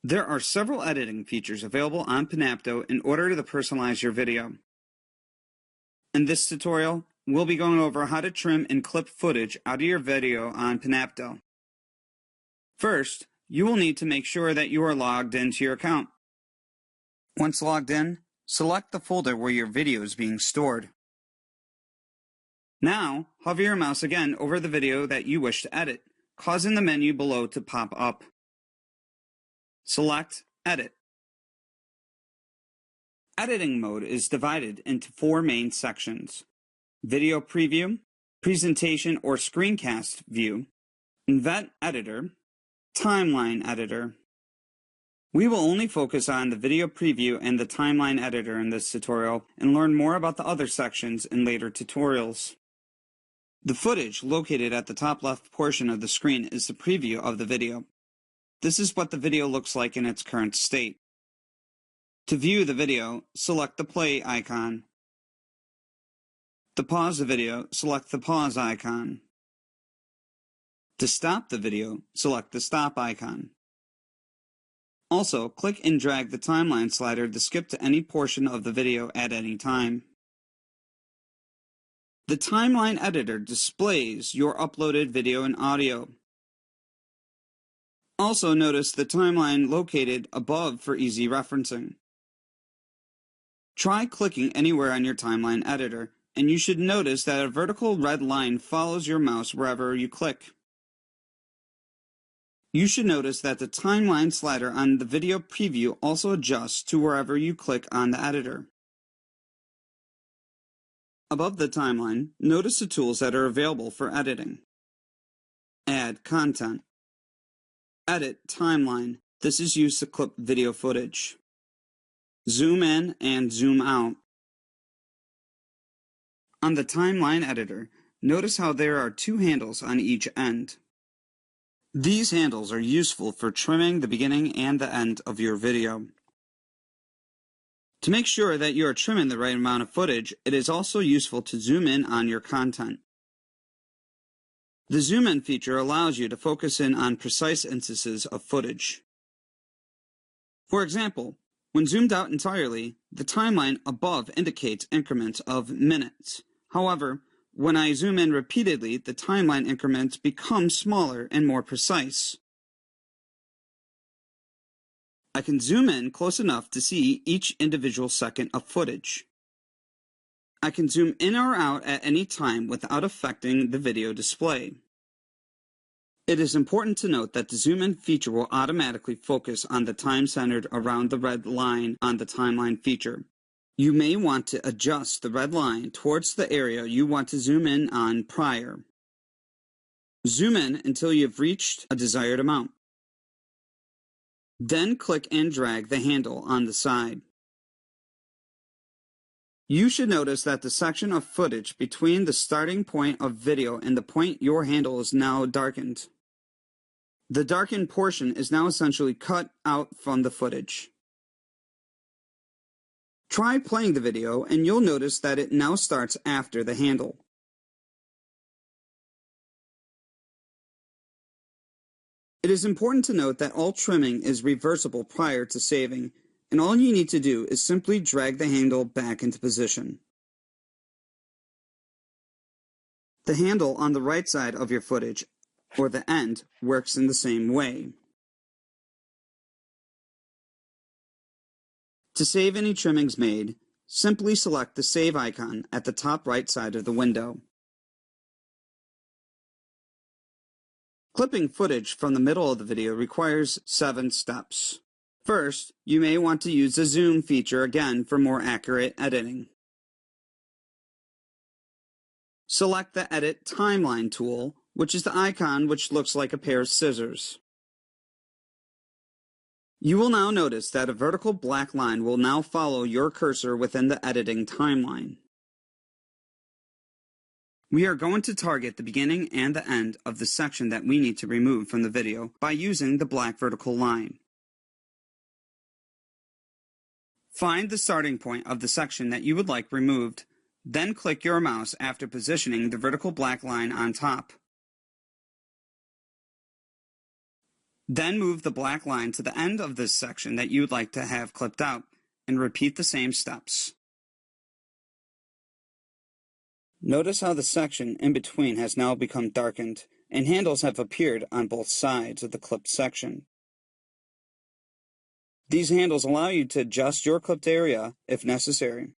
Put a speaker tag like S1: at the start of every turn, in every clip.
S1: There are several editing features available on Panopto in order to personalize your video. In this tutorial, we'll be going over how to trim and clip footage out of your video on Panopto. First, you will need to make sure that you are logged into your account. Once logged in, select the folder where your video is being stored. Now, hover your mouse again over the video that you wish to edit, causing the menu below to pop up. Select Edit. Editing mode is divided into four main sections: Video Preview, Presentation or Screencast View, Event Editor, Timeline Editor. We will only focus on the Video Preview and the Timeline Editor in this tutorial and learn more about the other sections in later tutorials. The footage located at the top left portion of the screen is the preview of the video. This is what the video looks like in its current state. To view the video, select the play icon. To pause the video, select the pause icon. To stop the video, select the stop icon. Also, click and drag the timeline slider to skip to any portion of the video at any time. The timeline editor displays your uploaded video and audio. Also notice the timeline located above for easy referencing. Try clicking anywhere on your timeline editor, and you should notice that a vertical red line follows your mouse wherever you click. You should notice that the timeline slider on the video preview also adjusts to wherever you click on the editor. Above the timeline, notice the tools that are available for editing. Add content. Edit timeline. This is used to clip video footage. Zoom in and zoom out. On the timeline editor, notice how there are two handles on each end. These handles are useful for trimming the beginning and the end of your video. To make sure that you are trimming the right amount of footage, it is also useful to zoom in on your content. The zoom in feature allows you to focus in on precise instances of footage. For example, when zoomed out entirely, the timeline above indicates increments of minutes. However, when I zoom in repeatedly, the timeline increments become smaller and more precise. I can zoom in close enough to see each individual second of footage. I can zoom in or out at any time without affecting the video display. It is important to note that the zoom in feature will automatically focus on the time centered around the red line on the timeline feature. You may want to adjust the red line towards the area you want to zoom in on prior. Zoom in until you have reached a desired amount. Then click and drag the handle on the side. You should notice that the section of footage between the starting point of video and the point your handle is now darkened. The darkened portion is now essentially cut out from the footage. Try playing the video and you'll notice that it now starts after the handle. It is important to note that all trimming is reversible prior to saving, and all you need to do is simply drag the handle back into position. The handle on the right side of your footage, or the end, works in the same way. To save any trimmings made, simply select the Save icon at the top right side of the window. Clipping footage from the middle of the video requires 7 steps. First, you may want to use the zoom feature again for more accurate editing. Select the Edit Timeline tool, which is the icon which looks like a pair of scissors. You will now notice that a vertical black line will now follow your cursor within the editing timeline. We are going to target the beginning and the end of the section that we need to remove from the video by using the black vertical line. Find the starting point of the section that you would like removed, then click your mouse after positioning the vertical black line on top. Then move the black line to the end of this section that you would like to have clipped out, and repeat the same steps. Notice how the section in between has now become darkened, and handles have appeared on both sides of the clipped section. These handles allow you to adjust your clipped area if necessary.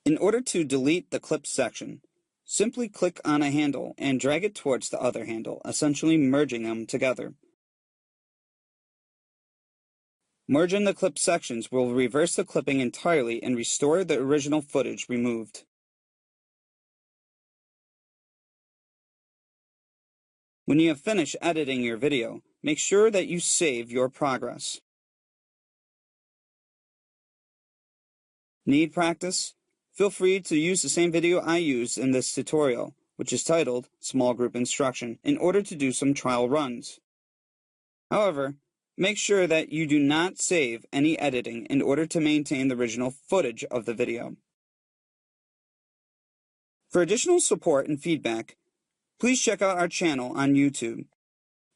S1: In order to delete the clipped section, simply click on a handle and drag it towards the other handle, essentially merging them together. Merging the clipped sections will reverse the clipping entirely and restore the original footage removed. When you have finished editing your video, make sure that you save your progress. Need practice? Feel free to use the same video I used in this tutorial, which is titled Small Group Instruction, in order to do some trial runs. However, make sure that you do not save any editing in order to maintain the original footage of the video. For additional support and feedback, please check out our channel on YouTube.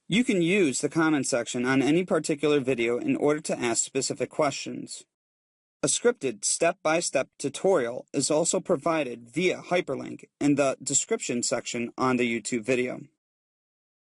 S1: You can use the comment section on any particular video in order to ask specific questions. A scripted step-by-step tutorial is also provided via hyperlink in the description section on the YouTube video.